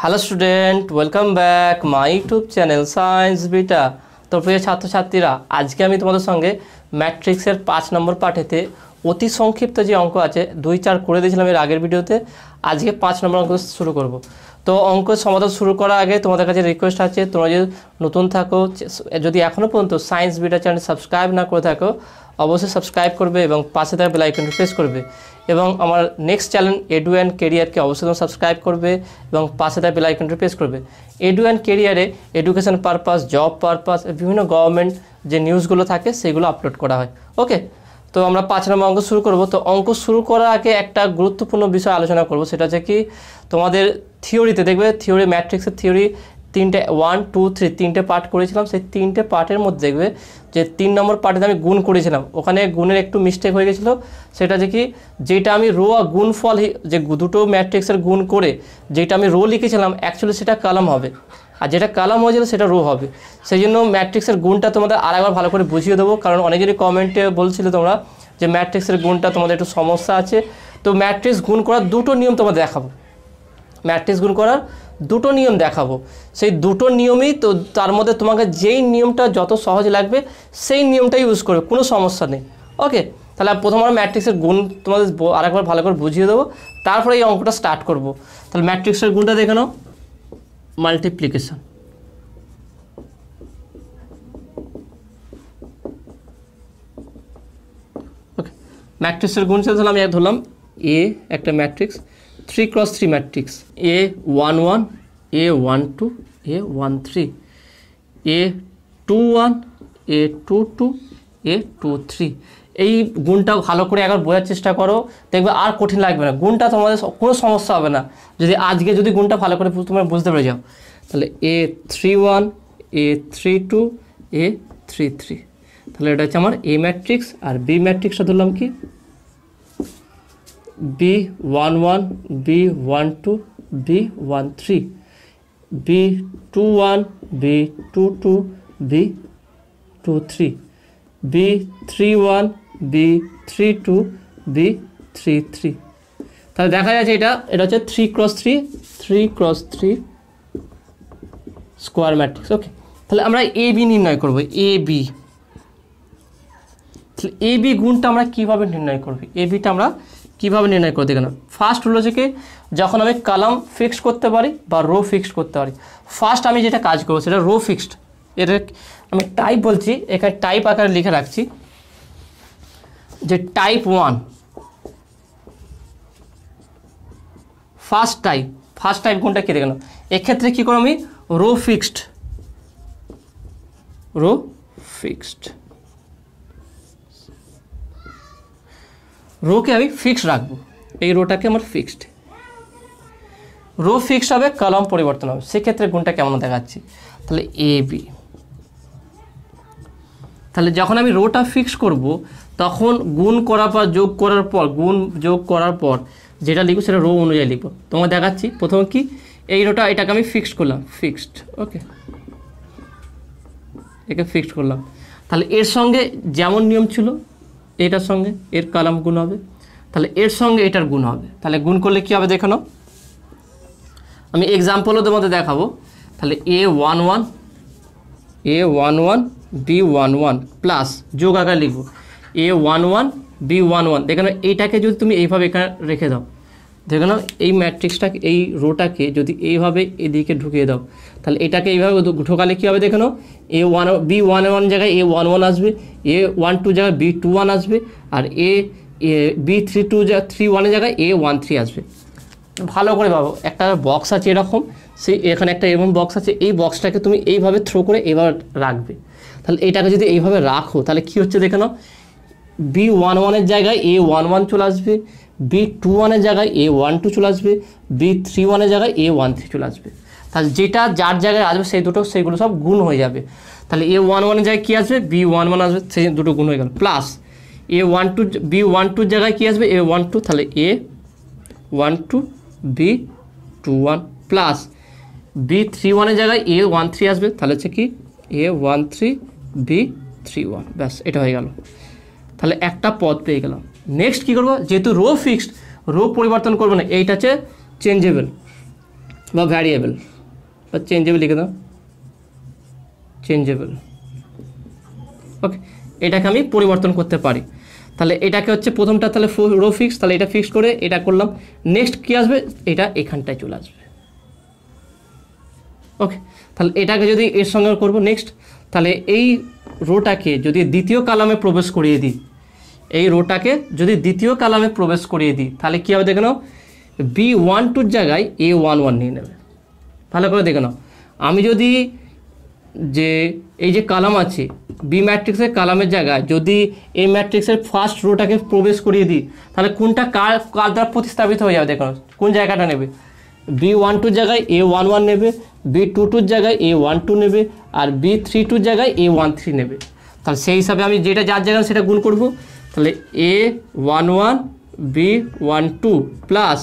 Hello student, welcome back my YouTube channel science beta. তো প্রিয় ছাত্রছাত্রীরা, আজকে আমি তোমাদের সঙ্গে ম্যাট্রিক্সের 5 নম্বর পাঠেতে অতি সংক্ষিপ্ত যে অঙ্ক আছে 2-4 করে দিয়েছিলাম এর আগের ভিডিওতে। আজকে 5 নম্বর অঙ্ক শুরু করব। তো অঙ্ক সমাধান শুরু করার আগে তোমাদের কাছে রিকোয়েস্ট আছে, তোমরা যদি নতুন থাকো, যদি এখনও পর্যন্ত সায়েন্স বিটা চ্যানেল সাবস্ক্রাইব না করে থাকো, অবশ্যই সাবস্ক্রাইব করবে এবং পাশে থাকা বেল আইকনটি প্রেস করবে। এবং আমার নেক্সট চ্যানেল এডু অ্যান্ড কেরিয়ারকে অবশ্যই তোমরা সাবস্ক্রাইব করবে এবং পাশে থাকা বেল আইকনটি প্রেস করবে। এডু অ্যান্ড কেরিয়ারে এডুকেশন পারপাস, জব পারপাস, বিভিন্ন গভর্নমেন্ট যে নিউজগুলো থাকে সেগুলো আপলোড করা হয়। ওকে, তো আমরা 5 নম্বর অঙ্ক শুরু করব। তো অঙ্ক শুরু করার আগে একটা গুরুত্বপূর্ণ বিষয় আলোচনা করব, সেটা হচ্ছে কি, তোমাদের থিওরিতে দেখবে, থিওরি ম্যাট্রিক্সের থিওরি 1, 2, 3 তিনটে পার্ট করেছিলাম। সেই তিনটে পার্টের মধ্যে দেখবে যে 3 নম্বর পার্টে আমি গুণ করেছিলাম, ওখানে গুণের একটু মিস্টেক হয়ে গেছিলো। সেটা হচ্ছে কি, যেটা আমি রো আর গুণফল, যে দুটো ম্যাট্রিক্সের গুণ করে যেটা আমি রো লিখেছিলাম, অ্যাকচুয়ালি সেটা কলাম হবে, আর যেটা কলাম হয়েছিল সেটা রো হবে। সেই জন্য ম্যাট্রিক্সের গুণটা তোমাদের আরেকবার ভালো করে বুঝিয়ে দেবো, কারণ অনেকেরই কমেন্টে বলছিলে তোমরা যে ম্যাট্রিক্সের গুণটা তোমাদের একটু সমস্যা আছে। তো ম্যাট্রিক্স গুণ করার দুটো নিয়ম তোমাদের দেখাবো, ম্যাট্রিক্স গুণ করার দুটো নিয়ম দেখাবো। সেই দুটো নিয়মেই তো, তার মধ্যে তোমাকে যেই নিয়মটা যত সহজ লাগবে সেই নিয়মটাই ইউজ করবে, কোনো সমস্যা নেই। ওকে, তাহলে প্রথম আমরা ম্যাট্রিক্সের গুণ তোমাদের আরেকবার ভালো করে বুঝিয়ে দেবো, তারপরে এই অঙ্কটা স্টার্ট করব। তাহলে ম্যাট্রিক্সের গুণটা দেখে নাও, মাল্টিপ্লিকেশন। ওকে, ম্যাট্রিক্সের গুণ তাহলে আমি ধরলাম এ একটা matrix, 3x3 matrix, A11, A12, A13, A21, A22, A23। এই গুণটা ভালো করে একবার বোঝার চেষ্টা করো, দেখবে আর কঠিন লাগবে না, গুণটা তোমাদের কোনো সমস্যা হবে না যদি আজকে যদি গুণটা ভালো করে তোমরা বুঝতে পেরে যাও। তাহলে A31, A32, A33, তাহলে এটা হচ্ছে আমার এ ম্যাট্রিক্স। আর বি ম্যাট্রিক্সটা ধরলাম কি, B11, B12, B13, B21, B22, B23, B31, B32, B33। তাহলে দেখা যাচ্ছে এটা হচ্ছে 3x3 স্কোয়ার ম্যাট্রিক্স। ওকে, তাহলে আমরা এ বি নির্ণয় করবো, এ বি। তাহলে এ বি গুণটা আমরা কীভাবে নির্ণয় করবো, এ বিটা আমরা কীভাবে নির্ণয় করতে গেলাম? ফার্স্ট হলো যে কি, যখন আমি কলাম ফিক্সড করতে পারি বা রো ফিক্সড করতে পারি, ফার্স্ট আমি যেটা কাজ করবো সেটা রো ফিক্সড। এটা আমি টাইপ বলছি, এখানে টাইপ আকারে লিখে রাখছি যে টাইপ 1, ফার্স্ট টাইপ কোনটা কি দেখে নাও। এক্ষেত্রে কী করো, আমি রো ফিক্সড, রোকে আমি ফিক্সড রাখবো, এই রোটাকে আমার ফিক্সড, রো ফিক্সড হবে, কলাম পরিবর্তন হবে। সেক্ষেত্রে গুণটা কেমন দেখাচ্ছি, তাহলে এ বি। তাহলে যখন আমি রোটা ফিক্সড করব, তখন গুণ করার পর যোগ করার পর যেটা লিখবো সেটা রো অনুযায়ী লিখবো। তোমাকে দেখাচ্ছি প্রথমে কি, এই রোটা এটাকে আমি ফিক্সড করলাম, ফিক্সড। ওকে, একে ফিক্সড করলাম। তাহলে এর সঙ্গে যেমন নিয়ম ছিল, এটার সঙ্গে এর কলাম গুণ হবে, তাহলে এর সঙ্গে এটার গুণ হবে। তাহলে গুণ করলে কী হবে দেখো, আমি এক্সাম্পলও তোমাদের দেখাবো। তাহলে A11, B11 প্লাস যোগ আকারে লিখবো A11, B11। দেখো এইটাকে যদি তুমি এইভাবে এখানে রেখে দাও, দেখো না, এই ম্যাট্রিক্সটাকে, এই রোটাকে যদি এইভাবে এদিকে ঢুকিয়ে দাও, তাহলে এটাকে এইভাবে ঢোকালে কী হবে দেখো, B11 জায়গায় A11 আসবে, A12 জায়গায় B21 আসবে, আর B31 জায়গায় A13 আসবে। ভালো করে ভাবো, একটা বক্স আছে এরকম, সেই এখানে একটা এরকম বক্স আছে, এই বক্সটাকে তুমি এইভাবে থ্রো করে এইভাবে রাখবে। তাহলে এটাকে যদি এইভাবে রাখো, তাহলে কী হচ্ছে দেখে নাও, B11 জায়গায় A11 চলে আসবে, B21 জায়গায় A12 চলে আসবে, B31 জায়গায় A13 চলে আসবে। তাহলে যেটা যার জায়গায় আসবে সেইগুলো সব গুণ হয়ে যাবে। তাহলে A11 জায়গায় কী আসবে, B11 আসবে, সেই দুটো গুণ হয়ে গেল। প্লাস B12 জায়গায় কী আসবে, A12, তাহলে A12, B21 প্লাস B31 জায়গায় A13 আসবে, তাহলে হচ্ছে কি A13, B31, ব্যাস এটা হয়ে গেল। তাহলে একটা পদ পেয়ে গেলাম। নেক্সট কী করবো, যেহেতু রো ফিক্সড, রো পরিবর্তন করবো না, এইটা হচ্ছে চেঞ্জেবল। বা ভ্যারিয়েবল বা চেঞ্জেবল লিখে দাও, চেঞ্জেবল। ওকে, এটাকে আমি পরিবর্তন করতে পারি। তাহলে এটাকে হচ্ছে প্রথমটা তাহলে রো ফিক্স, তাহলে এটা ফিক্স করে এটা করলাম। নেক্সট কী আসবে, এটা এখানটায় চলে আসবে। ওকে, তাহলে এটাকে যদি এর সঙ্গে করব নেক্সট, তাহলে এই রোটাকে যদি দ্বিতীয় কলামে প্রবেশ করিয়ে দিই, এই রোটাকে যদি দ্বিতীয় কলামে প্রবেশ করিয়ে দিই, তাহলে কী হবে দেখে নাও, B12 জায়গায় A11 নিয়ে নেবে। ভালো করে দেখে নাও, আমি যদি যে এই যে কলাম আছে বি ম্যাট্রিক্সের কলামের জায়গায় যদি এই ম্যাট্রিক্সের ফার্স্ট রোটাকে প্রবেশ করিয়ে দিই, তাহলে কোনটা কার দ্বারা প্রতিস্থাপিত হয়ে যাবে দেখো, কোন জায়গাটা নেবে, B12 জায়গায় A11 নেবে, B22 জায়গায় A12 নেবে, আর B32 জায়গায় A13 নেবে। তাহলে সেই হিসাবে আমি যেটা যার জায়গায় সেটা গুণ করব। তাহলে A11 B12 প্লাস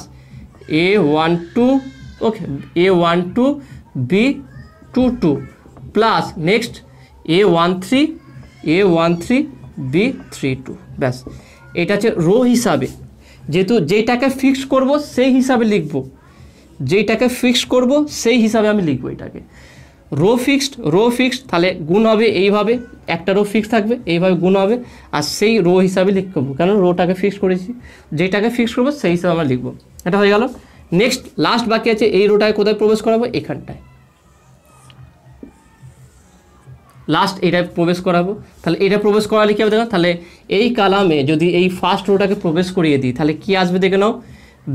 A12, ওকে, A12 B22 plus next A13 B32। ব্যাস, এটা হচ্ছে রো হিসাবে, যেহেতু যেটাকে ফিক্স করব সেই হিসাবে লিখব, যেটাকে ফিক্স করব সেই হিসাবে আমি লিখব এটাকে। রো ফিক্সড তাহলে গুণ হবে এইভাবে, একটা রো ফিক্স থাকবে এইভাবে গুণ হবে, আর সেই রো হিসাবে লিখব, কারণ রোটাকে ফিক্স করেছি, যেটাকে ফিক্স করবো সেই হিসাবে আমরা লিখব। এটা হয়ে গেল। নেক্সট লাস্ট বাকি আছে, এই রোটাকে কোথায় প্রবেশ করাবো, এখানটায় লাস্ট এটা প্রবেশ করাবো। তাহলে এটা প্রবেশ করালে কী হবে দেখো, তাহলে এই কলামে যদি এই ফার্স্ট রোটাকে প্রবেশ করিয়ে দিই, তাহলে কী আসবে দেখে নাও,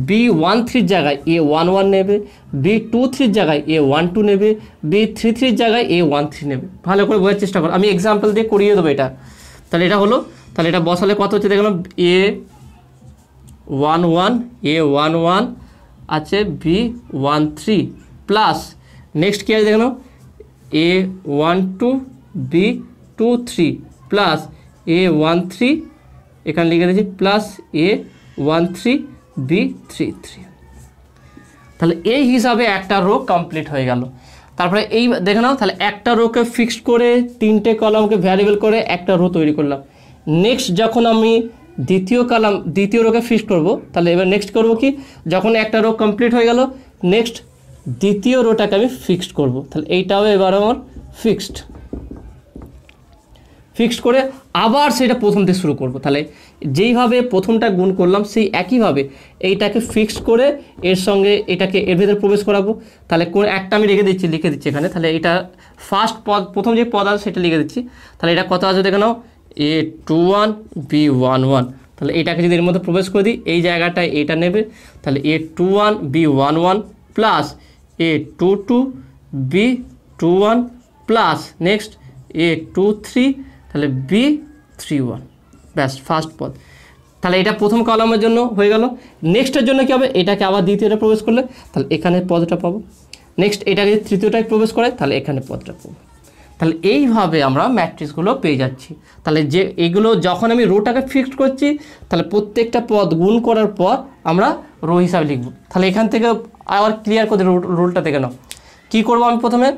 B13 জায়গায় A11 নেবে, B23 জায়গায় A12 নেবে, B33 জায়গায় A13 নেবে। ভালো করে বোঝার চেষ্টা করো, আমি এক্সাম্পল দিয়ে করিয়ে দেবো এটা। তাহলে এটা হলো, তাহলে এটা বসালে কত হচ্ছে দেখলাম, A11 আছে B13 প্লাস নেক্সট কী আছে দেখে নাও, A12 B23 প্লাস A13 এখানে লিখে দিয়েছি প্লাস A13 B33। তাহলে এই হিসাবে একটা রো কমপ্লিট হয়ে গেল। তারপরে এই দেখে নাও, তাহলে একটা রোকে ফিক্সড করে তিনটে কলামকে ভ্যারিয়েবল করে একটা রো তৈরি করলাম। নেক্সট যখন আমি দ্বিতীয় রোকে ফিক্সড করব, তাহলে এবার নেক্সট করব কি, যখন একটা রো কমপ্লিট হয়ে গেল নেক্সট দ্বিতীয় রোটাকে আমি ফিক্সড করব। তাহলে এইটাও এবার আমার ফিক্সড করে আবার সেটা প্রথম থেকে শুরু করব। তাহলে যেইভাবে প্রথমটা গুণ করলাম সেই একইভাবে এইটাকে ফিক্সড করে এর সঙ্গে এটাকে এর ভেতরে প্রবেশ করাবো। তাহলে কোন একটা আমি লিখে দিচ্ছি এখানে, তাহলে এটা ফার্স্ট পদ, প্রথম যে পদ আছে সেটা লিখে দিচ্ছি। তাহলে এটা কত আছে দেখে নাও, A21 B11। তাহলে এটাকে যদি এর মধ্যে প্রবেশ করে দিই, এই জায়গাটায় এটা নেবে, তাহলে A21 B11 plus A22 B21 plus next A23 তাহলে B31। ব্যাস, ফার্স্ট পদ। তাহলে এটা প্রথম কলামের জন্য হয়ে গেল। নেক্সটের জন্য কী হবে, এটাকে আবার দ্বিতীয়টা প্রবেশ করলে তাহলে এখানে পদটা পাবো। নেক্সট এটাকে যদি তৃতীয়টায় প্রবেশ করায় তাহলে এখানে পদটা পাবো। তাহলে এইভাবে আমরা ম্যাট্রিক্সগুলো পেয়ে যাচ্ছি। তাহলে যে এগুলো যখন আমি রোটাকে ফিক্সড করছি, তাহলে প্রত্যেকটা পদ গুণ করার পর আমরা রো হিসাবে লিখব। তাহলে এখান থেকে আবার ক্লিয়ার করে রুলটা দেখে নাও। কী করবো, আমি প্রথমে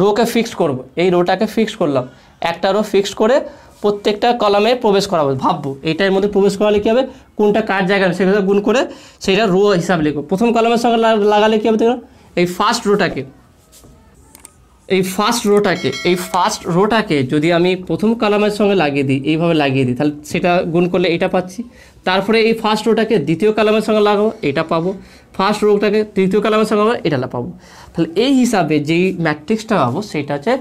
রোকে ফিক্সড করব, এই রোটাকে ফিক্সড করলাম, একটা রো ফিক্সড করে প্রত্যেকটা কলামে প্রবেশ করাবো, ভাববো এইটার মধ্যে প্রবেশ করালে কী হবে, কোনটা কার জায়গায় সেটা গুণ করে সেইটা রো হিসাবে লিখবো। প্রথম কলামের সঙ্গে লাগালে কী হবে দেখো, এই ফার্স্ট রোটাকে যদি আমি প্রথম কলামের সঙ্গে লাগিয়ে দিই, এইভাবে লাগিয়ে দিই, তাহলে সেটা গুণ করলে এটা পাচ্ছি। তারপরে এই ফার্স্ট রোটাকে দ্বিতীয় কলামের সঙ্গে লাগাবো, এটা পাবো। ফার্স্ট রোটাকে তৃতীয় কলামের সঙ্গে লাগাবো, এটা পাবো। তাহলে এই হিসাবে যেই ম্যাট্রিক্সটা পাবো সেটা হচ্ছে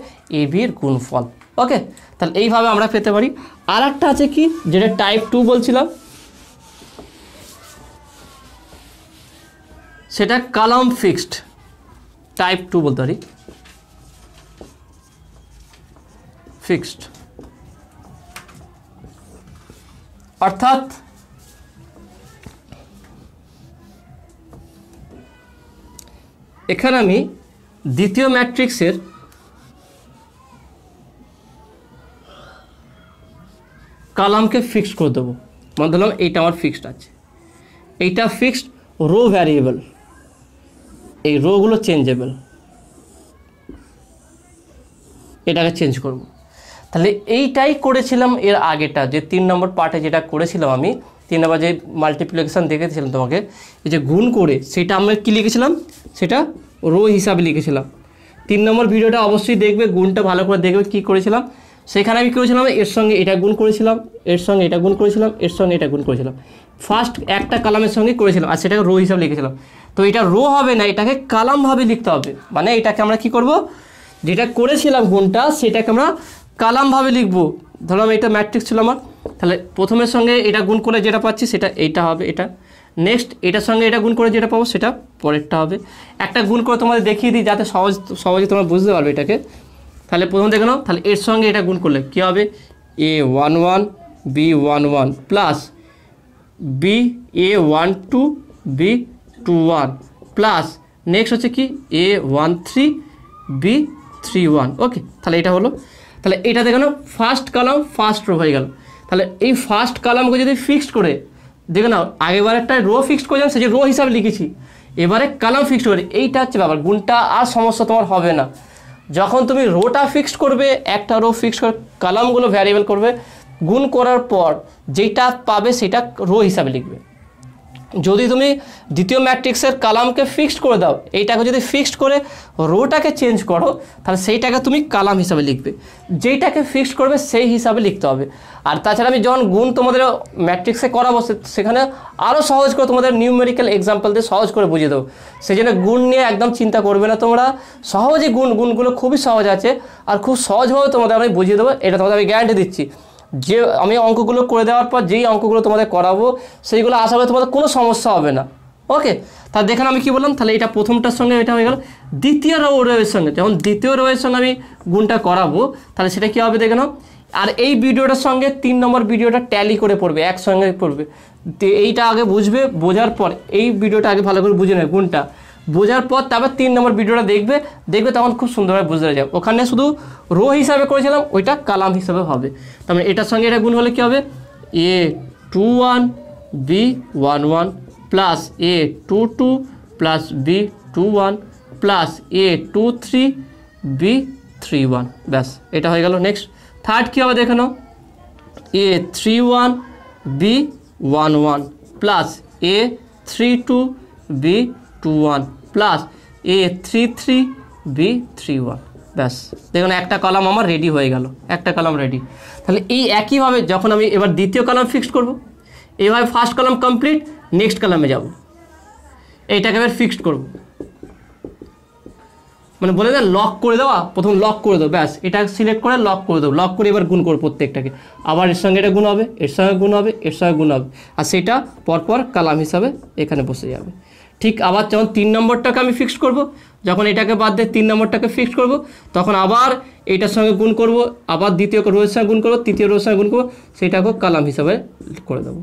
এবির গুণফল। ওকে, তাহলে এইভাবে আমরা পেতে পারি। আর একটা আছে কি, যেটা টাইপ 2 বলছিলাম, সেটা কলাম ফিক্সড টাইপ 2 বলতে পারি, ফিক্সড অর্থাৎ এখানে আমি দ্বিতীয় ম্যাট্রিক্সের কলামকে ফিক্সড করে দেবো। মনে ধরলাম এইটা আমার ফিক্সড আছে, এইটা ফিক্সড রো ভ্যারিয়েবল, এই রোগুলো চেঞ্জেবল, এটাকে চেঞ্জ করব। তাহলে এইটাই করেছিলাম এর আগেটা, যে 3 নম্বর পার্টে যেটা করেছিলাম আমি 3 নম্বর যে মাল্টিপ্লিকেশন দেখেছিলাম তোমাকে, এই যে গুণ করে সেটা আমরা কী লিখেছিলাম, সেটা রো হিসাবে লিখেছিলাম। 3 নম্বর ভিডিওটা অবশ্যই দেখবে, গুণটা ভালো করে দেখবে কী করেছিলাম। সেখানে আমি করেছিলাম এর সঙ্গে এটা গুণ করেছিলাম, এর সঙ্গে এটা গুণ করেছিলাম, এর সঙ্গে এটা গুণ করেছিলাম, ফার্স্ট একটা কলামের সঙ্গে করেছিলাম আর সেটাকে রো হিসাবে লিখেছিলাম। তো এটা রো হবে না, এটাকে কলামভাবে লিখতে হবে। মানে এটাকে আমরা কি করব, যেটা করেছিলাম গুণটা সেটাকে আমরা কলামভাবে লিখব। ধরলাম এটা ম্যাট্রিক্স ছিল আমার, তাহলে প্রথমের সঙ্গে এটা গুণ করে যেটা পাচ্ছি সেটা এইটা হবে, এটা নেক্সট এটার সঙ্গে এটা গুণ করে যেটা পাবো সেটা পরেরটা হবে। একটা গুণ করে তোমাদের দেখিয়ে দিই যাতে সহজে তোমরা বুঝতে পারবে এটাকে। তাহলে প্রথম দেখে নাও, তাহলে এর সঙ্গে এটা গুণ করলে কী হবে, A11 B11 plus A12 B21 plus next হচ্ছে কি A13 B31। ওকে, তাহলে এটা হলো। তাহলে এটা দেখে নাও ফার্স্ট কলাম ফার্স্ট রো হয়ে গেল। তাহলে এই ফার্স্ট কলামকে যদি ফিক্সড করে দেখে নাও, আগেবার একটা রো ফিক্সড করেছিলাম সে যে রো হিসাবে লিখেছি, এবারে কলাম ফিক্সড করে, এইটা হচ্ছে ব্যাপার। গুণটা আর সমস্যা তোমার হবে না। যখন তুমি রোটা ফিক্সড করবে, একটা রো ফিক্সড করে কলামগুলো ভ্যারিয়েবল করবে, গুণ করার পর যেটা পাবে সেটা রো হিসাবে লিখবে। যদি তুমি দ্বিতীয় ম্যাট্রিক্সের কলামকে ফিক্সড করে দাও, এইটাকে যদি ফিক্সড করে রোটাকে চেঞ্জ করো, তাহলে সেইটাকে তুমি কলাম হিসাবে লিখবে। যেইটাকে ফিক্সড করবে সেই হিসাবে লিখতে হবে। আর তাছাড়া আমি যখন গুণ তোমাদের ম্যাট্রিক্সে করাবো সেখানে আরও সহজ করে তোমাদের নিউমেরিক্যাল এক্সাম্পল দিয়ে সহজ করে বুঝিয়ে দেবো। সেই জন্য গুণ নিয়ে একদম চিন্তা করবে না তোমরা, সহজে গুণগুলো খুবই সহজ আছে আর খুব সহজভাবে তোমাদের আমি বুঝিয়ে দেবো, এটা তোমাদের আমি গ্যারান্টি দিচ্ছি। যে আমি অঙ্কগুলো করে দেওয়ার পর যেই অঙ্কগুলো তোমাদের করাবো সেইগুলো আশা করি তোমাদের কোনো সমস্যা হবে না। ওকে, তা দেখেন আমি কি বললাম, তাহলে এটা প্রথমটার সঙ্গে এটা হয়ে গেল। দ্বিতীয় রোয়ের সঙ্গে, যখন দ্বিতীয় রোয়ের সঙ্গে আমি গুণটা করাবো তাহলে সেটা কী হবে দেখে নাও। আর এই ভিডিওটার সঙ্গে 3 নম্বর ভিডিওটা ট্যালি করে পড়বে, একসঙ্গে পড়বে। এইটা আগে বুঝবে, বোঝার পর এই ভিডিওটা আগে ভালো করে বুঝে নেবে, গুণটা বোঝার পর তারপর 3 নম্বর ভিডিওটা দেখবে তখন খুব সুন্দরভাবে বুঝতে যাবে। ওখানে শুধু রো হিসাবে করেছিলাম, ওইটা কলাম হিসাবে হবে। তার মানে এটার সঙ্গে এটা গুণ হলে কী হবে, A21 B11 plus A22 plus B21 plus A23 B31। ব্যাস, এটা হয়ে গেল। নেক্সট থার্ড কী হবে দেখে নাও, A31 B11 plus A32 B21 plus A33 B31। ব্যাস, দেখুন একটা কলাম আমার রেডি হয়ে গেল, একটা কলাম রেডি। তাহলে এই একইভাবে যখন আমি এবার দ্বিতীয় কলাম ফিক্সড করব, এইভাবে ফার্স্ট কলাম কমপ্লিট, নেক্সট কলামে যাব, এইটাকে এবার ফিক্সড করব। মানে বলে দেন লক করে দেওয়া, প্রথম লক করে দেবো, ব্যাস এটা সিলেক্ট করে লক করে দেবো। লক করে এবার গুণ করবো প্রত্যেকটাকে, আবার এর সঙ্গে এটা গুণ হবে, এর সঙ্গে গুণ হবে, এর সঙ্গে গুণ হবে, আর সেটা পরপর কলাম হিসাবে এখানে বসে যাবে। ঠিক আবার যখন 3 নম্বরটাকে আমি ফিক্সড করব, যখন এটাকে বাদ দিয়ে 3 নম্বরটাকে ফিক্সড করব, তখন আবার এইটার সঙ্গে গুণ করব, আবার দ্বিতীয় রোয়ের সঙ্গে গুণ করব, তৃতীয় রোয়ের সঙ্গে গুণ করব, সেইটাকেও কলাম হিসাবে করে দেবো।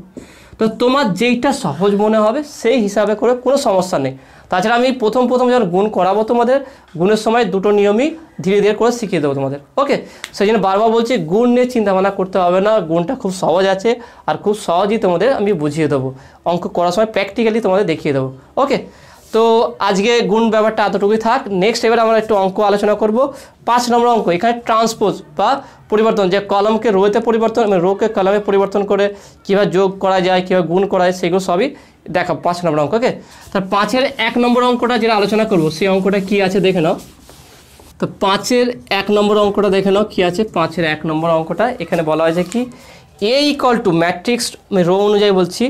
তো তোমার যেইটা সহজ মনে হবে সেই হিসাবে করে কোনো সমস্যা নেই। তাছাড়া আমি প্রথম যখন গুণ করাবো তোমাদের, গুণের সময় দুটো নিয়মই ধীরে ধীরে করে শিখিয়ে দেবো তোমাদের। ওকে, সেই জন্য বারবার বলছি গুণ নিয়ে চিন্তাভাবনা করতে হবে না, গুণটা খুব সহজ আছে আর খুব সহজেই তোমাদের আমি বুঝিয়ে দেবো। অঙ্ক করার সময় প্র্যাকটিক্যালি তোমাদের দেখিয়ে দেবো। ওকে, তো আজকে গুণ ব্যাপারটা এতটুকুই থাক। নেক্সট এবার আমরা একটু অঙ্ক আলোচনা করব। 5 নম্বর অঙ্ক, এখানে ট্রান্সপোজ বা পরিবর্তন, যে কলমকে রোতে পরিবর্তন, রোকে কলমে পরিবর্তন করে কীভাবে যোগ করা যায়, কীভাবে গুণ করা যায়, সেগুলো সবই দেখা 5 নম্বর অঙ্ক। ওকে, তার 5-এর 1 নম্বর অঙ্কটা যেটা আলোচনা করব সেই অঙ্কটা কী আছে দেখে নাও। তো 5-এর 1 নম্বর অঙ্কটা দেখে নাও কী আছে। 5-এর 1 নম্বর অঙ্কটা এখানে বলা হয়েছে কি, A equal to matrix row অনুযায়ী বলছি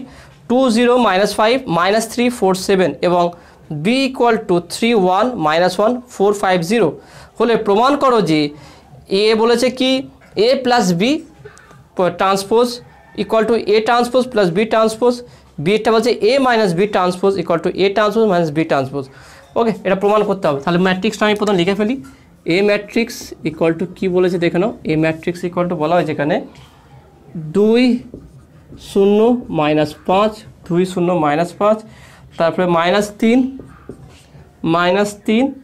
2 0 -5 -3 4 7 এবং B ইকুয়াল টু 3 1 -1 4 5 0 হলে প্রমাণ করো যে A বলেছে কি A plus B transpose equal to A transpose plus B transpose, বিটা বলছে A minus B transpose equal to A transpose minus B transpose. Okay, এটা প্রমাণ করতে হবে। তাহলে ম্যাট্রিক্সটা আমি প্রথম লিখে ফেলি। A ম্যাট্রিক্স ইকুয়াল টু কী বলেছে দেখে নাও। A ম্যাট্রিক্স ইকুয়াল টু বলা হয়েছে এখানে 2 0 -5 2 0 -5, তারপরে -3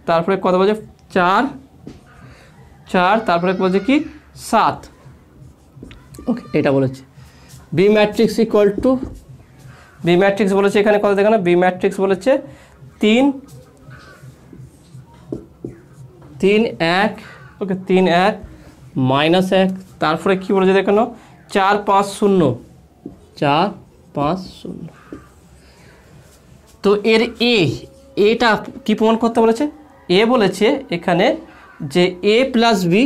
তারপরে কত বলছে 4 তারপরে বলছে কি 7। ওকে, এটা বলেছে। B matrix equal to, B matrix বলেছে এখানে কত দেখো না, বি ম্যাট্রিক্স বলেছে 3 1। ওকে, 3 1 -1, তারপরে কি বলেছে দেখো না 4 5 0 4 5 0। তো এর এটা কি প্রমাণ করতে বলেছে? এ বলেছে এখানে যে a প্লাস বি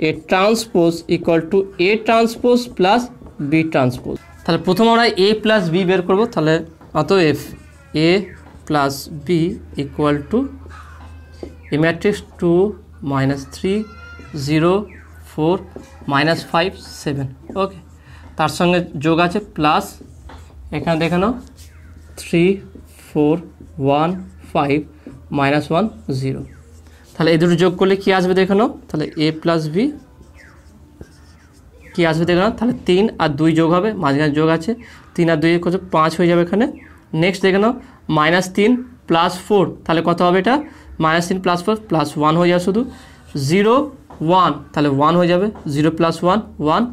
এ transpose equal to A transpose plus B transpose. তাহলে প্রথম আমরা a প্লাস বি বের করব। তাহলে অতএব a plus B equal to A matrix 2 -3 0 4 -5 7। Okay, তার সঙ্গে যোগ আছে প্লাস, এখানে দেখে নাও 3 4 1 5 -1 0। তাহলে এই দুটো যোগ করলে কি আসবে দেখে নাও। তাহলে a প্লাস বি কি আসবে দেখে নাও। তাহলে 3 আর 2 যোগ হবে, মাঝখানে যোগ আছে, 3 আর 2 কত 5 হয়ে যাবে এখানে। নেক্সট দেখে নাও -3 প্লাস 4, তাহলে কত হবে এটা -3 প্লাস 4 প্লাস 1 হয়ে যাবে শুধু। 0 1, তাহলে 1 হয়ে যাবে, 0 প্লাস 1 1।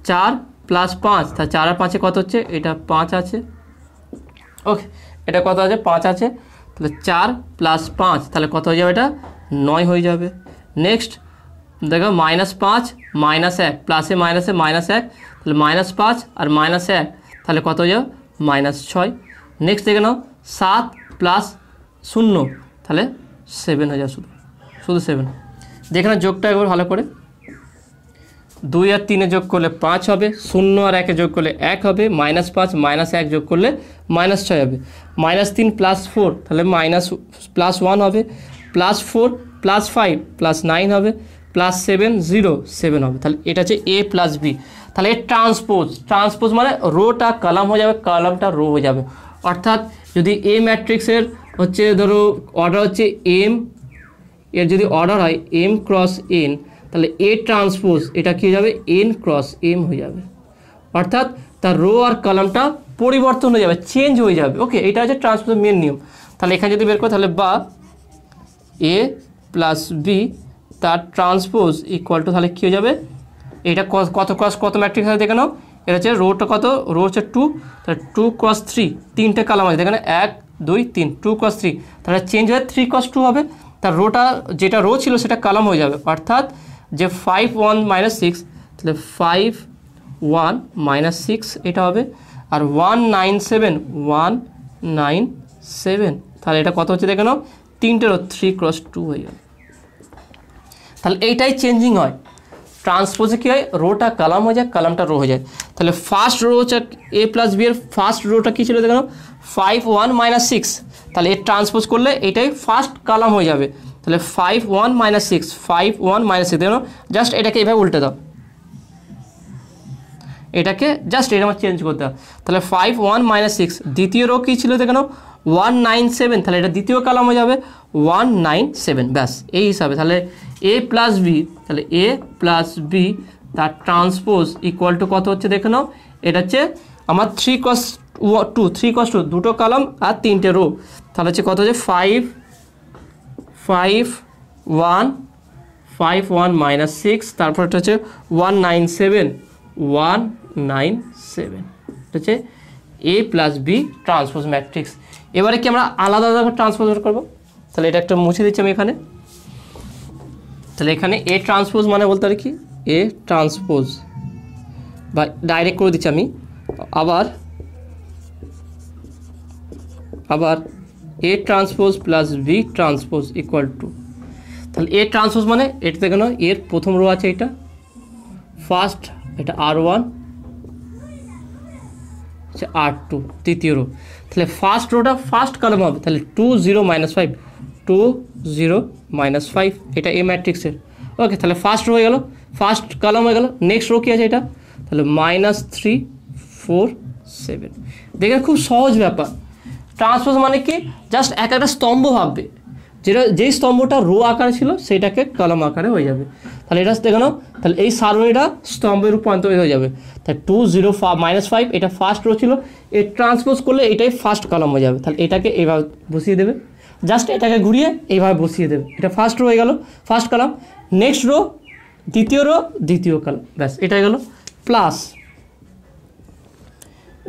4 প্লাস 5, তাহলে 4 আর 5 কত হচ্ছে, এটা 5 আছে। ওকে, এটা কত আছে 5 আছে, তাহলে 4 প্লাস 5 তাহলে কত হয়ে যাবে, এটা 9 হয়ে যাবে। নেক্সট দেখো -5 -1 প্লাসে মাইনাসে -1, তাহলে -5 আর -1 তাহলে কত হয়ে যাবে -6। নেক্সট দেখে নাও 7 প্লাস 0 তাহলে 7 হয়ে যাবে, শুধু 7। দেখে নাও যোগটা একবার ভালো করে, 2 আর 3 যোগ করলে 5 হবে, 0 আর 1 যোগ করলে 1 হবে, -5 -1 যোগ করলে -6 হবে, -3 প্লাস 4 তাহলে প্লাস 1 হবে, প্লাস 4 প্লাস 5 প্লাস 9 হবে, প্লাস 7 0 7 হবে। তাহলে এটা হচ্ছে a প্লাস বি। তাহলে এর ট্রান্সপোজ মানে রোটা কলাম হয়ে যাবে, কলামটা রো হয়ে যাবে। অর্থাৎ যদি এ ম্যাট্রিক্সের হচ্ছে ধরো অর্ডার হচ্ছে m, এর যদি অর্ডার হয় m ক্রস n, তাহলে এ ট্রান্সপোজ এটা কী হয়ে যাবে n ক্রস m হয়ে যাবে। অর্থাৎ তার রো আর কলামটা পরিবর্তন হয়ে যাবে, চেঞ্জ হয়ে যাবে। ওকে, এটা হচ্ছে ট্রান্সপোজের মেন নিয়ম। তাহলে এখানে যদি বের করি তাহলে বা a প্লাস বি তার ট্রান্সপোজ ইকুয়াল টু, তাহলে কী হয়ে যাবে, এটা কত ক্রস কত ম্যাট্রিক্স আছে দেখে নাও। এটা হচ্ছে রোটা কত, রো হচ্ছে 2, তাহলে 2 ক্রস 3 তিনটে কলাম আছে দেখেন, 1 2 3 2 ক্রস 3, তাহলে চেঞ্জ হয়ে 3 ক্রস 2 হবে। তার রোটা যেটা রো ছিল সেটা কলাম হয়ে যাবে। অর্থাৎ যে 5 1 -6 তাহলে 5 1 -6 এটা হবে, আর 197 তাহলে এটা কত হচ্ছে দেখে নাও, তিনটে রো 3 ক্রস 2 হয়ে যাবে। তাহলে এইটাই চেঞ্জিং হয়, ট্রান্সপোজে কী হয়, রোটা কলাম হয়ে যায়, কলামটা রো হয়ে যায়। তাহলে ফার্স্ট রো হচ্ছে a প্লাস বি এর ফার্স্ট রোটা কী ছিল দেখো 5 1 -6, তাহলে এর ট্রান্সপোজ করলে এটাই ফার্স্ট কলাম হয়ে যাবে। তাহলে 5 1 -6 5 1 -6 দেখো, জাস্ট এটাকে এভাবে উল্টে দাও, এটাকে জাস্ট এটা আমার চেঞ্জ করতে দাও। তাহলে 5 1 -6 দ্বিতীয় রো কী ছিল দেখো 197, তাহলে এটা দ্বিতীয় কলাম হয়ে যাবে 197, ব্যাস এই হিসাবে। তাহলে a প্লাস বি, তাহলে a প্লাস বি তার ট্রান্সপোজ ইকুয়াল টু কত হচ্ছে দেখে নাও, এটা হচ্ছে আমার 3 cos 2 দুটো কলাম আর তিনটে রো, তাহলে হচ্ছে কত হচ্ছে 5 1 -6, তারপর এটা হচ্ছে 197 এটা হচ্ছে a plus B transpose matrix. এবারে কি আমরা আলাদা আলাদা ট্রান্সপোজ বের করবো। তাহলে এটা একটা মুছে দিচ্ছি আমি এখানে। তাহলে এখানে এ ট্রান্সপোজ মানে বলতে পারি কি, এ ট্রান্সপোজ বা ডাইরেক্ট করে দিচ্ছি আমি, আবার A transpose plus B transpose equal to, তাহলে এ ট্রান্সপোজ মানে এটা দেখে নাও, এর প্রথম রো আছে এটা ফার্স্ট, এটা R1 আচ্ছা R2 তৃতীয় রো, তাহলে ফার্স্ট রোটা ফার্স্ট কলাম হবে, তাহলে 2 0 -5 2 0 -5 এটা এ ম্যাট্রিক্সের। ওকে, তাহলে ফার্স্ট রো হয়ে গেল, ফার্স্ট কলাম হয়ে গেল। নেক্সট রো কী আছে এটা, তাহলে -3 4 7। দেখেন খুব সহজ ব্যাপার। ট্রান্সপোজ মানে কি, জাস্ট একটা স্তম্ভ ভাববে, যেই স্তম্ভটা রো আকারে ছিল সেটাকে কলাম আকারে হয়ে যাবে। তাহলে এটা দেখে নাও, তাহলে এই সারণীটা স্তম্ভে রূপান্তরিত হয়ে যাবে। তাহলে 2 0 -5 এটা ফার্স্ট রো ছিল, এর ট্রান্সপোজ করলে এটাই ফার্স্ট কলাম হয়ে যাবে। তাহলে এটাকে এইভাবে বসিয়ে দেবে, জাস্ট এটাকে ঘুরিয়ে এইভাবে বসিয়ে দেবে, এটা ফার্স্ট রো হয়ে গেল, ফার্স্ট কলাম। নেক্সট রো দ্বিতীয় রো দ্বিতীয় কলাম, ব্যাস এটাই গেল। প্লাস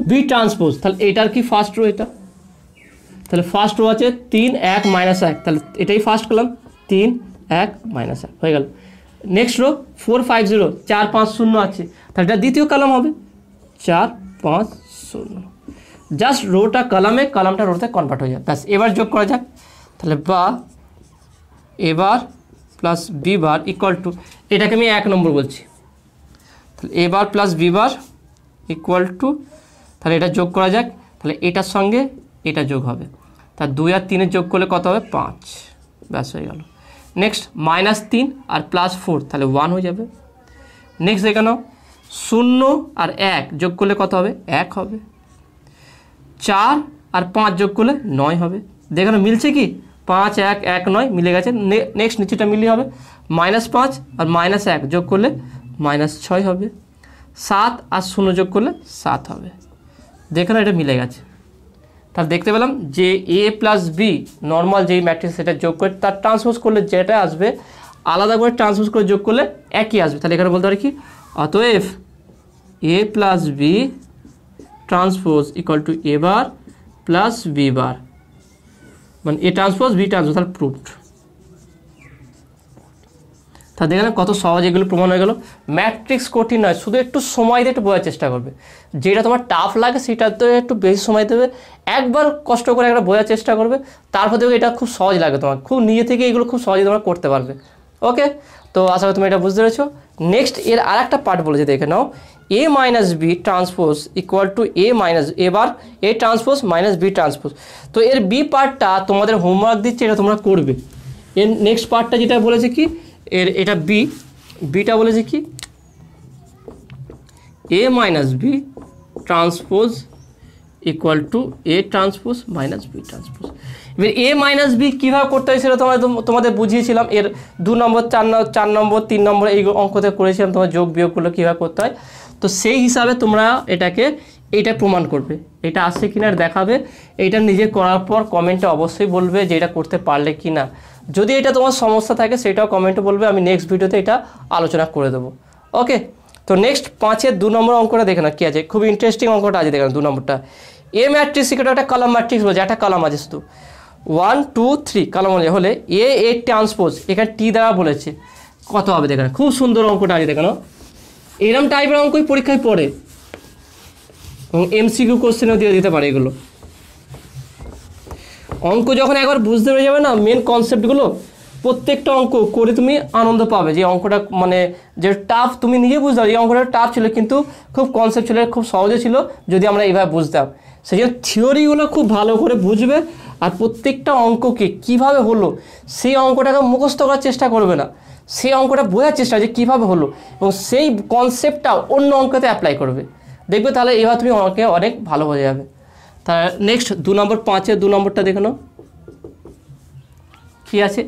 বি ট্রান্সপোজ, তাহলে এটার কি ফার্স্ট রো এটা, তাহলে ফার্স্ট রো আছে 3 1 -1, তাহলে এটাই ফার্স্ট কলাম 3 1 -1 হয়ে গেল। নেক্সট রো 4 5 0 4 5 0 আছে, তাহলে এটা দ্বিতীয় কলাম হবে, 4 5 0, জাস্ট রোটা কলামে, কলামটা রোতে কনভার্ট হয়ে যায়। ব্যাস এবার যোগ করা যাক। তাহলে বা A bar plus B bar equal to, এটাকে আমি 1 নম্বর বলছি, তাহলে A bar plus B bar equal to, তাহলে এটা যোগ করা যাক। তাহলে এটার সঙ্গে এটা যোগ হবে, তার 2 আর 3 যোগ করলে কত হবে 5, ব্যাস হয়ে গেল। নেক্সট -3 আর +4, তাহলে 1 হয়ে যাবে। নেক্সট দেখে নাও 0 আর 1 যোগ করলে কত হবে 1 হবে। 4 আর 5 যোগ করলে 9 হবে। দেখে নাও মিলছে কি, 5 1 1 9 মিলে গেছে। নেক্সট নিচেটা মিলিয়ে হবে -5 আর -1 যোগ করলে -6 হবে। 7 আর 0 যোগ করলে 7 হবে। দেখে নাও এটা মিলে গেছে। তাহলে দেখতে পেলাম যে এ প্লাস বি নর্মাল যেই ম্যাট্রিক্স সেটা যোগ করে তার ট্রান্সপোজ করলে যেটা আসবে, আলাদা করে ট্রান্সপোজ করে যোগ করলে একই আসবে। তাহলে এখানে বলতে পারি কি, অতএব A plus B transpose equal to A bar plus B bar, মানে এ ট্রান্সপোজ বি ট্রান্সপোজ, তাহলে প্রুফড। তা দেখেন কত সহজ এগুলো প্রমাণ হয়ে গেল। ম্যাট্রিক্স কঠিন নয়, শুধু একটু সময় দিয়ে একটু বোঝার চেষ্টা করবে। যেটা তোমার টাফ লাগে সেটাতে একটু বেশি সময় দেবে, একবার কষ্ট করে একটা বোঝার চেষ্টা করবে, তারপর দেখবে এটা খুব সহজ লাগে তোমার, খুব নিজে থেকে এগুলো খুব সহজে তোমরা করতে পারবে। ওকে, তো আশা করি তুমি এটা বুঝতে পেরেছো। নেক্সট এর আর একটা পার্ট বলেছে, দেখে নাও A minus B transpose equal to A minus এবার A transpose minus B transpose. তো এর বি পার্টটা তোমাদের হোমওয়ার্ক দিচ্ছে, এটা তোমরা করবে। এর নেক্সট পার্টটা যেটা বলেছে কি, এর এটা বিটা বলেছে কি, A minus B transpose equal to A transpose minus B transpose. এবার এ মাইনাস বি কীভাবে করতে হয় সেটা তোমাদের বুঝিয়েছিলাম। এর 2 নম্বর 4 নম্বর 3 নম্বর এই অঙ্কতে করেছিলাম, তোমার যোগ বিয়োগগুলো কীভাবে করতে হয়। তো সেই হিসাবে তোমরা এইটা প্রমাণ করবে, এটা আসছে কিনা দেখাবে। এইটা নিজে করার পর কমেন্টে অবশ্যই বলবে যে এটা করতে পারলে কি না। যদি এটা তোমার সমস্যা থাকে সেটাও কমেন্টে বলবে, আমি নেক্সট ভিডিওতে এটা আলোচনা করে দেবো। ওকে, তো নেক্সট 5-এর 2 নম্বর অঙ্কটা দেখে না কি আছে, খুব ইন্টারেস্টিং অঙ্কটা আছে। দেখেন 2 নম্বরটা, এ ম্যাট্রিক্স একটা কলাম ম্যাট্রিক্স বলছে, একটা কলাম আছে শুধু 1 2 3 কলাম হলে এ ট্রান্সপোজ, এখানে টি দ্বারা বলেছে কত হবে। দেখেন খুব সুন্দর অঙ্কটা আছে, দেখেন এরকম টাইপের অঙ্কই পরীক্ষায় পড়ে এবং এমসিকিউ কোশ্চেনও দিয়ে দিতে পারে। এগুলো অঙ্ক যখন একবার বুঝতে পেরে যাবে না মেন কনসেপ্টগুলো, প্রত্যেকটা অঙ্ক করে তুমি আনন্দ পাবে। যে অঙ্কটা মানে যে টাফ তুমি নিজে বুঝতে পারো, এই অঙ্কটা টাফ ছিল কিন্তু খুব কনসেপ্ট ছিল, খুব সহজে ছিল যদি আমরা এইভাবে বুঝতাম। সেই জন্য থিওরিগুলো খুব ভালো করে বুঝবে, আর প্রত্যেকটা অঙ্ককে কিভাবে হলো সেই অঙ্কটাকে মুখস্থ করার চেষ্টা করবে না, সেই অঙ্কটা বোঝার চেষ্টা যে কীভাবে হলো, এবং সেই কনসেপ্টটা অন্য অঙ্কতে অ্যাপ্লাই করবে। দেখবে তাহলে এবার তুমি অঙ্কে অনেক ভালো হয়ে যাবে। তা নেক্সট 2 নম্বর 5-এর 2 নম্বরটা দেখে নাও কী আছে।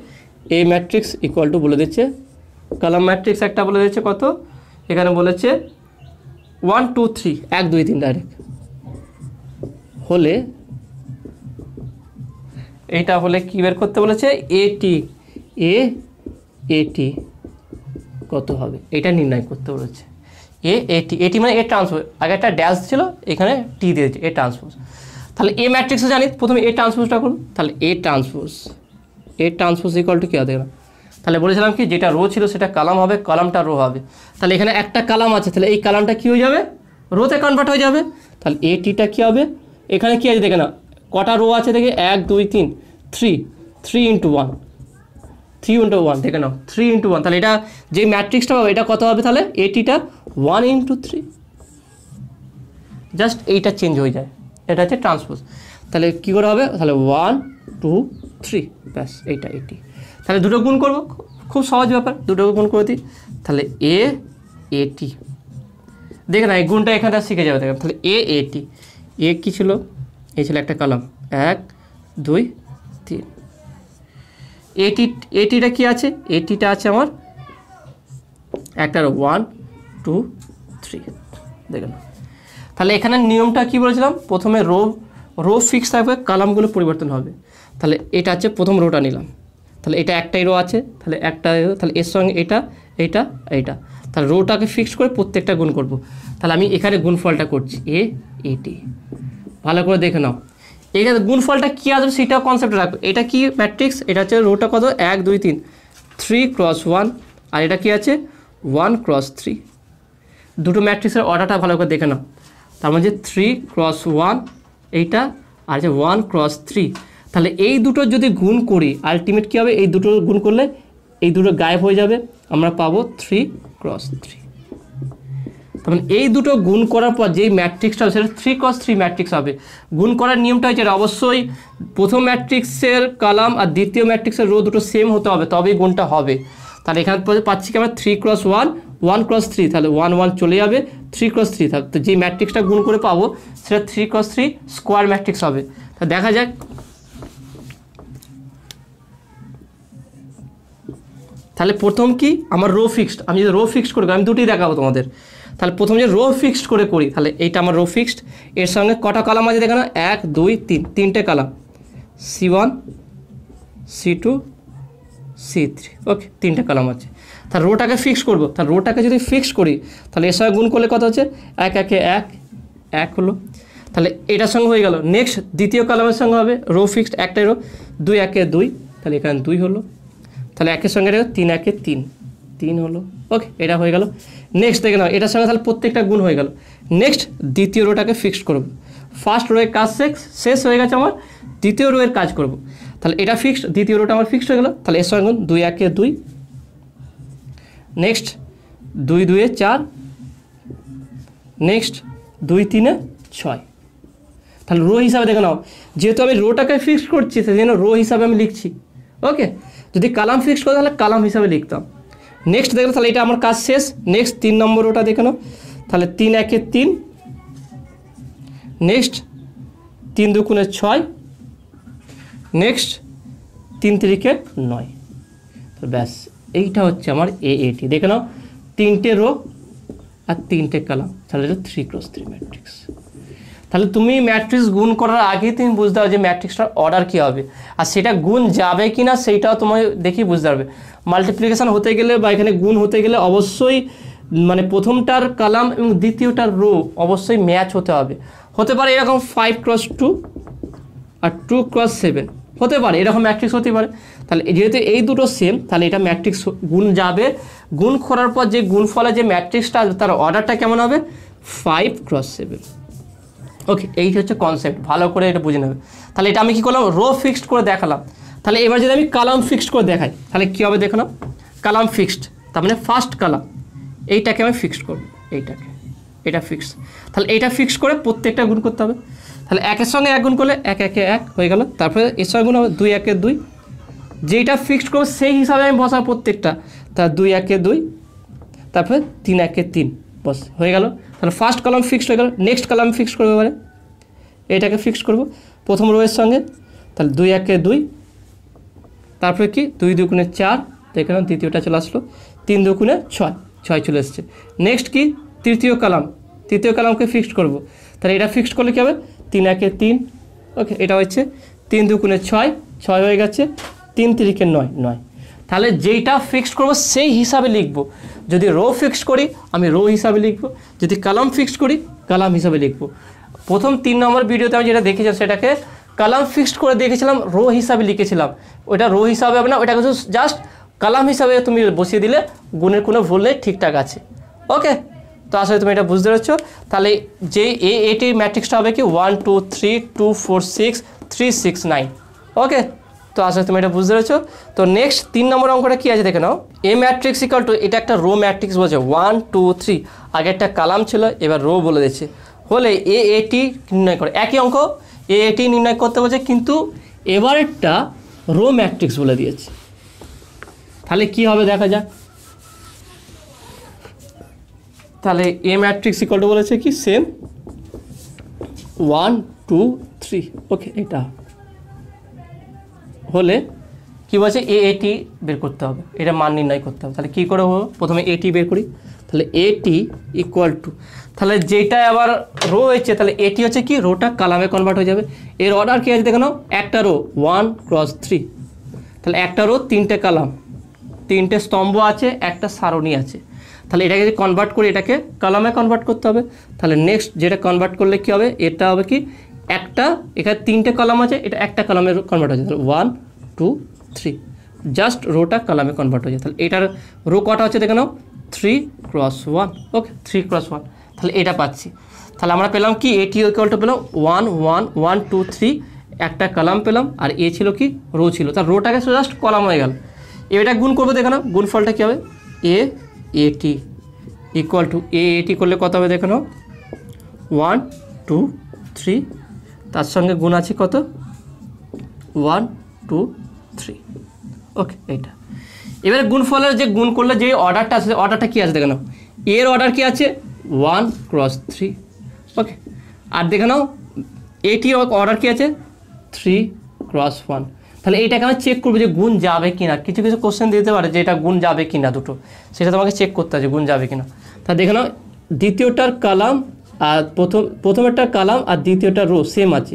এ ম্যাট্রিক্স ইকুয়াল টু বলে দিচ্ছে, কলাম ম্যাট্রিক্স একটা বলে দিচ্ছে কত, এখানে বলেছে 1 2 3 1 2 3 ডাইরেক্ট হলে, এইটা হলে কি বের করতে বলেছে, এটি কত হবে এটা নির্ণয় করতে বলেছে। এটি মানে এ ট্রান্সপোজ, আগে একটা ড্যাশ ছিল এখানে টি দিয়েছে, এ ট্রান্সপোজ। তাহলে এ ম্যাট্রিক্সে জানি প্রথমে এ ট্রান্সপোজটা করুন, তাহলে এ ট্রান্সপোজ ইকুয়াল টু কী হবে। তাহলে বলেছিলাম কি যেটা রো ছিল সেটা কলাম হবে, কলামটা রো হবে। তাহলে এখানে একটা কলাম আছে, তাহলে এই কলামটা কী হয়ে যাবে, রোতে কনভার্ট হয়ে যাবে। তাহলে এটিটা কী হবে, এখানে কী আছে দেখে না, কটা রো আছে দেখে 1 2 3 3 ইন্টু 1 দেখে নাও 3 ইন্টু 1। তাহলে এটা যে ম্যাট্রিক্সটা হবে এটা কত হবে, তাহলে এটিটা 1 ইন্টু 3, জাস্ট এইটা চেঞ্জ হয়ে যায়, এটা হচ্ছে ট্রান্সপোজ। তাহলে কী করে হবে, তাহলে 1 2 3 ব্যাস এইটা এটি। তাহলে দুটো গুণ করবো, খুব সহজ ব্যাপার, দুটো গুণ করে দিই। তাহলে এটি দেখে না এই গুণটা এখানে শিখে যাবে। দেখেন তাহলে এটি কী ছিল, এই ছিল একটা কলাম 1 2 3, এটিটা কি আছে, এটিটা আছে আমার একটা 1 2 3 দেখেন। তাহলে এখানে নিয়মটা কি বলেছিলাম, প্রথমে রো ফিক্স থাকবে, কলামগুলো পরিবর্তন হবে। তাহলে এটা আছে প্রথম রোটা নিলাম, তাহলে এটা একটাই রো আছে, তাহলে একটা, তাহলে এর সঙ্গে এইটা, তাহলে রোটাকে ফিক্স করে প্রত্যেকটা গুণ করব। তাহলে আমি এখানে গুণফলটা করছি এটি, ভালো করে দেখে নাও। এখানে গুণফলটা কী আসবে সেটাও কনসেপ্ট রাখবে। এটা কি ম্যাট্রিক্স, এটা হচ্ছে রোটা কত 1 2 3 3 × 1, আর এটা কি আছে 1 × 3। দুটো ম্যাট্রিক্সের অর্ডারটা ভালো করে দেখে নাও। তার মানে 3 × 1 এইটা, আর যে 1 × 3, তাহলে এই দুটো যদি গুণ করি আলটিমেট কী হবে, এই দুটো গুণ করলে এই দুটো গায়েব হয়ে যাবে, আমরা পাবো 3 × 3। তার মানে এই দুটো গুণ করার পর যেই ম্যাট্রিক্সটা হবে সেটা 3 × 3 ম্যাট্রিক্স হবে। গুণ করার নিয়মটা হচ্ছে অবশ্যই প্রথম ম্যাট্রিক্সের কলাম আর দ্বিতীয় ম্যাট্রিক্সের রো দুটো সেম হতে হবে, তবেই গুণটা হবে। তাহলে এখানে পাচ্ছি কি আমরা 3 × 1, 1 × 3, তাহলে 1 1 চলে যাবে, 3 × 3, তাহলে যে ম্যাট্রিক্সটা গুণ করে পাবো সেটা 3 × 3 স্কোয়ার ম্যাট্রিক্স হবে। তা দেখা যাক, তাহলে প্রথম কি আমার রো ফিক্সড, আমি যদি রো ফিক্সড করে আমি দুটোই দেখাবো তোমাদের। তাহলে প্রথম যে রো ফিক্সড করে করি, তাহলে এইটা আমার রো ফিক্সড, এর সঙ্গে কটা কলাম আছে দেখো না, 1 2 3, তিনটে কলাম, C1 C2 C3, ওকে, তিনটে কলাম আছে। তাহলে রোটাকে ফিক্স করবো, তাহলে রোটাকে যদি ফিক্স করি তাহলে এর সঙ্গে গুণ করলে কত হচ্ছে, 1 1 1 1 হলো, তাহলে এটার সঙ্গে হয়ে গেল। নেক্সট দ্বিতীয় কলামের সঙ্গে হবে রো ফিক্সড, একটাই রো, 2 1 2, তাহলে এখানে 2 হলো, তাহলে একের সঙ্গে 3 1 3, 3 হলো, ওকে, এটা হয়ে গেল। নেক্সট দেখে নাও এটার সঙ্গে তাহলে প্রত্যেকটা গুণ হয়ে গেল। নেক্সট দ্বিতীয় রোটাকে ফিক্সড করব, ফার্স্ট রোয়ের কাজ শেষ হয়ে গেছে, আমার দ্বিতীয় রোয়ের কাজ করব। তাহলে এটা ফিক্সড, দ্বিতীয় রোটা আমার ফিক্সড হয়ে গেল, তাহলে এর সঙ্গে 2 1 2, নেক্সট 2 2 4, নেক্সট 2 3 6। তাহলে রো হিসাবে দেখে নাও, যেহেতু আমি রোটাকে ফিক্সড করছি সেই জন্য রো হিসাবে আমি লিখছি, ওকে। যদি কালাম ফিক্সড করে তাহলে কালাম হিসাবে লিখতাম। নেক্সট দেখো, তাহলে এটা আমার কাজ শেষ। নেক্সট 3 নম্বর রোটা দেখে নাও, তাহলে 3 1 3, নেক্সট 3 2 6, নেক্সট 3 3 9, তো ব্যাস এইটা হচ্ছে আমার AAT। দেখে নাও তিনটে রো আর তিনটে কলাম, তাহলে এটা 3 × 3 ম্যাট্রিক্স। তাহলে তুমি ম্যাট্রিক্স গুণ করার আগেই তুমি বুঝতে পারবে যে ম্যাট্রিক্সটার অর্ডার কী হবে, আর সেটা গুণ যাবে কি না সেইটাও তোমায় দেখেই বুঝতে পারবে। মাল্টিপ্লিকেশান হতে গেলে বা এখানে গুণ হতে গেলে অবশ্যই মানে প্রথমটার কলাম এবং দ্বিতীয়টার রো অবশ্যই ম্যাচ হতে হবে। হতে পারে এরকম 5 × 2 আর 2 × 7 হতে পারে, এরকম ম্যাট্রিক্স হতে পারে। তাহলে যেহেতু এই দুটো সেম, তাহলে এটা ম্যাট্রিক্স গুণ যাবে। গুণ করার পর যে গুণফলে যে ম্যাট্রিক্সটা আসবে তার অর্ডারটা কেমন হবে, 5 × 7, ওকে। এইটা হচ্ছে কনসেপ্ট, ভালো করে এটা বুঝে নেবে। তাহলে এটা আমি কী করলাম, রো ফিক্সড করে দেখালাম। তাহলে এবার যদি আমি কলাম ফিক্সড করে দেখাই তাহলে কী হবে দেখো না, কলাম ফিক্সড তার মানে ফার্স্ট কলাম এইটাকে আমি ফিক্সড করব, এইটাকে, এটা ফিক্সড। তাহলে এইটা ফিক্সড করে প্রত্যেকটা গুণ করতে হবে। তাহলে একের সঙ্গে 1 গুণ করলে 1 1 1 হয়ে গেল, তারপরে এর সঙ্গে গুণ হবে 2 1 2, যেইটা ফিক্সড করবো সেই হিসাবে আমি বসাবো প্রত্যেকটা। তাহলে 2 1 2, তারপরে 3 1 3, বস হয়ে গেল। তাহলে ফার্স্ট কলাম ফিক্সড হয়ে গেল। নেক্সট কলাম ফিক্সড করবো, এবারে এটাকে ফিক্সড করব প্রথম রোয়ের সঙ্গে, তাহলে 2 1 2, তারপরে কি 2 2 4, দেখে নাও দ্বিতীয়টা চলে আসলো, 3 2 6, 6 চলে এসছে। নেক্সট কি তৃতীয় কলামকে ফিক্সড করব, তাহলে এটা ফিক্সড করলে কী হবে, 3 1 3, ওকে, এটা হচ্ছে 3 2 6, 6 হয়ে গেছে, 3 3 9 9। তাহলে যেইটা ফিক্সড করব সেই হিসাবে লিখব। যদি রো ফিক্সড করি আমি রো হিসাবে লিখব, যদি কলাম ফিক্সড করি কলাম হিসাবে লিখব। প্রথম 3 নম্বর ভিডিওতে আমি যেটা দেখেছিলাম সেটাকে কলাম ফিক্সড করে দেখেছিলাম, রো হিসাবে লিখেছিলাম। ওইটা রো হিসাবে হবে না, ওইটাকে জাস্ট কলাম হিসাবে তুমি বসিয়ে দিলে গুণের কোনো ভুল নেই, ঠিকঠাক আছে, ওকে। তো আসলে তুমি এটা বুঝতে পারছো। তাহলে যে AAT ম্যাট্রিক্সটা হবে কি 1 2 3 2 4 6 3 6 9, ওকে। তো আসলে তুমি এটা বুঝতে পেরেছো। তো নেক্সট 3 নম্বর অঙ্কটা কী আছে দেখে নাও, A ম্যাট্রিক্স ইকুয়াল টু, এটা একটা রো ম্যাট্রিক্স বলছে 1 2 3, আগে একটা কলাম ছিল এবার রো বলে দিচ্ছে, হলে AAT নির্ণয় করে। একই অঙ্ক AAT নির্ণয় করতে বলছে, কিন্তু এবারেরটা রো ম্যাট্রিক্স বলে দিয়েছে। তাহলে কি হবে দেখা যাক। তাহলে A ম্যাট্রিক্স ইকুয়াল টু বলেছে কি সেম 1 2 3, ওকে। এটা হলে কি বলছে AAT বের করতে হবে, এটা মান নির্ণয় করতে হবে। তাহলে কী করে হবে, প্রথমে AT বের করি। তাহলে AT ইকুয়াল টু, তাহলে যেটা আবার রো হয়েছে তাহলে AT হচ্ছে কি রোটা কলামে কনভার্ট হয়ে যাবে। এর অর্ডার কী আছে দেখে নাও, একটা রো 1 × 3, তাহলে একটা রো 3টে কলাম, 3টে স্তম্ভ আছে, একটা সারণী আছে। তাহলে এটাকে যদি কনভার্ট করি এটাকে কলামে কনভার্ট করতে হবে। তাহলে নেক্সট যেটা কনভার্ট করলে কী হবে, এটা হবে কি একটা, এখানে 3টে কলাম আছে, এটা একটা কলামে কনভার্ট হয়েছে, তাহলে 1 2 3, জাস্ট রোটা কলামে কনভার্ট হয়ে যায়। তাহলে এটার রো কটা হচ্ছে দেখে নাও 3 × 1, ওকে, 3 × 1, তাহলে এটা পাচ্ছি। তাহলে আমরা পেলাম কি এটি ইকুয়াল টু পেলাম 1 1 1 2 3 একটা কলাম পেলাম আর এ ছিল কি রো ছিল, তার রোটাকে জাস্ট কলাম হয়ে গেল। এটা গুণ করবো, দেখে নাও গুণফলটা কী হবে, এ এটি ইকুয়াল টু এ এটি করলে কত হবে দেখে নাও 1 2 3, তার সঙ্গে গুণ আছে কত 1 2 3। ওকে, এইটা এবারে গুণফলের যে গুণ করলে যে অর্ডারটা আছে অর্ডারটা কী আছে দেখে নাও, এর অর্ডার কী আছে 1 × 3। ওকে, আর দেখে নাও এটি অর্ডার কী আছে 3 × 1। তাহলে এইটাকে আমি চেক করবো যে গুণ যাবে কি না, কিছু কিছু কোশ্চেন দিতে পারে যে এটা গুণ যাবে কি না দুটো, সেটা তোমাকে চেক করতে হবে গুণ যাবে কি না। তা দেখে নাও দ্বিতীয়টার কলাম আর প্রথমেরটার কলাম আর দ্বিতীয়টার রো সেম আছে,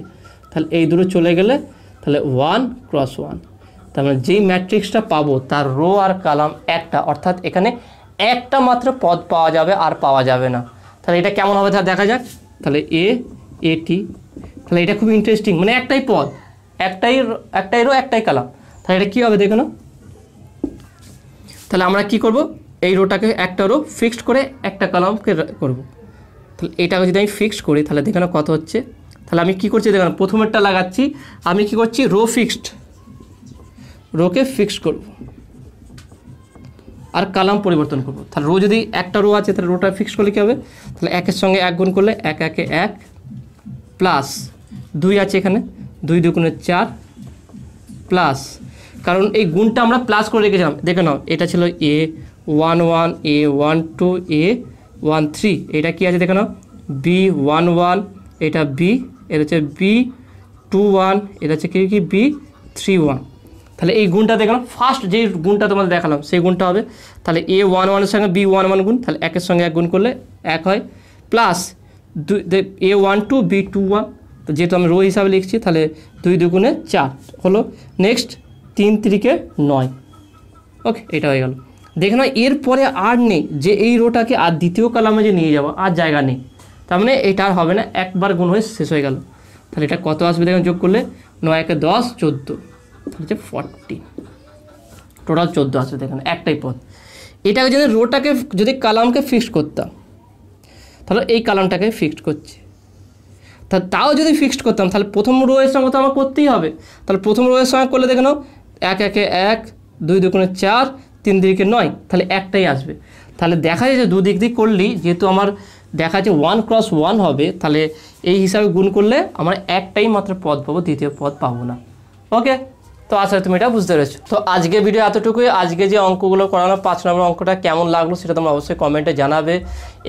তাহলে এই দুটো চলে গেলে তাহলে 1 × 1, তার মানে যেই ম্যাট্রিক্সটা পাবো তার রো আর কলাম একটা, অর্থাৎ এখানে একটা মাত্র পদ পাওয়া যাবে আর পাওয়া যাবে না। তাহলে এটা কেমন হবে তা দেখা যাক। তাহলে এ এটি, তাহলে এটা খুব ইন্টারেস্টিং, মানে একটাই পদ, একটাই রো একটাই কলাম, তাহলে এটা কী হবে দেখো না। তাহলে আমরা কি করব, এই রোটাকে একটা রো ফিক্সড করে একটা কলামকে করব। তাহলে এটাকে যদি আমি ফিক্সড করি তাহলে দেখো না কত হচ্ছে। তাহলে আমি কি করছি দেখো না, প্রথমেরটা লাগাচ্ছি, আমি কি করছি রো ফিক্সড, রোকে ফিক্সড করব আর কলাম পরিবর্তন করব। তাহলে রো যদি একটা রো আছে তাহলে রোটা ফিক্সড করলে কী হবে, তাহলে একের সঙ্গে এক গুণ করলে 1 1 এ 1 প্লাস 2 আছে এখানে 2 2 গুণে 4 প্লাস, কারণ এই গুণটা আমরা প্লাস করে রেখেছিলাম, দেখে নাও এটা ছিল এ 1 1 এ 1 2 এ 1 3, এটা কি আছে দেখে নাও বি 1 1, এটা বি, এটা হচ্ছে বি 2 1, এটা হচ্ছে কি বি 3 1। তাহলে এই গুণটা দেখলাম ফার্স্ট যে গুণটা তোমাদের দেখালাম সেই গুণটা হবে, তাহলে এ 1 1 এর সঙ্গে বি 1 1 গুণ, তাহলে একের সঙ্গে এক গুণ করলে 1 হয় প্লাস এ 1 2 বি 2 1, তো যেহেতু আমি রো হিসাবে লিখছি তাহলে 2 2 গুণে 4 হলো, নেক্সট 3 3 9। ওকে, এটা হয়ে গেল। দেখে নাও এরপরে আর নেই যে এই রোটাকে আর দ্বিতীয় কলামে যে নিয়ে যাবো আর জায়গা নেই, তার মানে এটা আর হবে না, একবার গুণ হয়ে শেষ হয়ে গেল। তাহলে এটা কত আসবে দেখুন, যোগ করলে 9 1 10 14, তাহলে হচ্ছে 40, টোটাল 14 আসবে দেখুন একটাই পদ। এটাকে যদি রোটাকে যদি কলামকে ফিক্সড করতাম তাহলে এই কলামটাকে ফিক্সড করছি, তাও যদি ফিক্সড করতাম তাহলে প্রথম রো এর সঙ্গে তো আমার করতেই হবে, তাহলে প্রথম রো এর সঙ্গে করলে দেখে নাও 1 1 এ 1 2 2 গুণে 4 3 3 9, তাহলে একটাই আসবে। তাহলে দেখা যায় যে দুদিক দিয়ে করলেই যেহেতু আমার দেখা যাচ্ছে 1 × 1 হবে, তাহলে এই হিসাবে গুণ করলে আমার একটাই মাত্র পদ পাবো, দ্বিতীয় পদ পাবো না। ওকে, তো আসলে তুমি এটা বুঝতে পেরেছো। তো আজকে ভিডিও এতটুকুই। আজকে যে অঙ্কগুলো করানো 5 নম্বর অঙ্কটা কেমন লাগলো সেটা তোমরা অবশ্যই কমেন্টে জানাবে।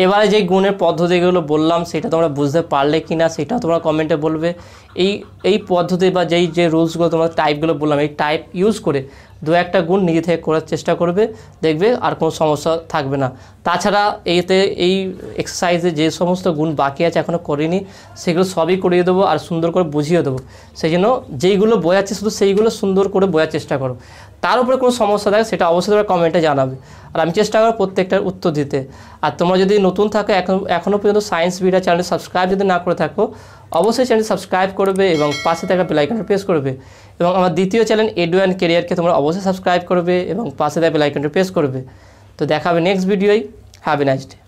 এবারে যে গুণের পদ্ধতিগুলো বললাম সেটা তোমরা বুঝতে পারলে কি না সেটাও তোমরা কমেন্টে বলবে। এই পদ্ধতি বা যে রুলসগুলো তোমরা টাইপগুলো বললাম এই টাইপ ইউজ করে 2-1টা গুণ নিজে থেকে করার চেষ্টা করবে, দেখবে আর কোনো সমস্যা থাকবে না। তাছাড়া এই এক্সারসাইজে যে সমস্ত গুণ বাকি আছে এখনও করিনি সেগুলো সবই করিয়ে দেবো আর সুন্দর করে বুঝিয়ে দেবো, সেই জন্য যেইগুলো বোঝাচ্ছে শুধু সেইগুলো সুন্দর করে বোঝার চেষ্টা করো। তার উপরে কোনো সমস্যা থাকে সেটা অবশ্যই তোমরা কমেন্টে জানাবে, আর আমি চেষ্টা করব প্রত্যেকটার উত্তর দিতে। আর তোমরা যদি নতুন থাকো এখনও পর্যন্ত সায়েন্স ভিডিও চ্যানেল সাবস্ক্রাইব যদি না করে থাকো অবশ্যই চ্যানেল সাবস্ক্রাইব করবে এবং পাশে থাকা বেল আইকনটা প্রেস করবে, এবং আমার দ্বিতীয় চ্যানেল এডু অ্যান্ড কেরিয়ারকে তোমরা অবশ্যই সাবস্ক্রাইব করবে এবং পাশে থাকা বেল আইকনটা প্রেস করবে। তো দেখা হবে নেক্সট ভিডিওয়। Have a nice day.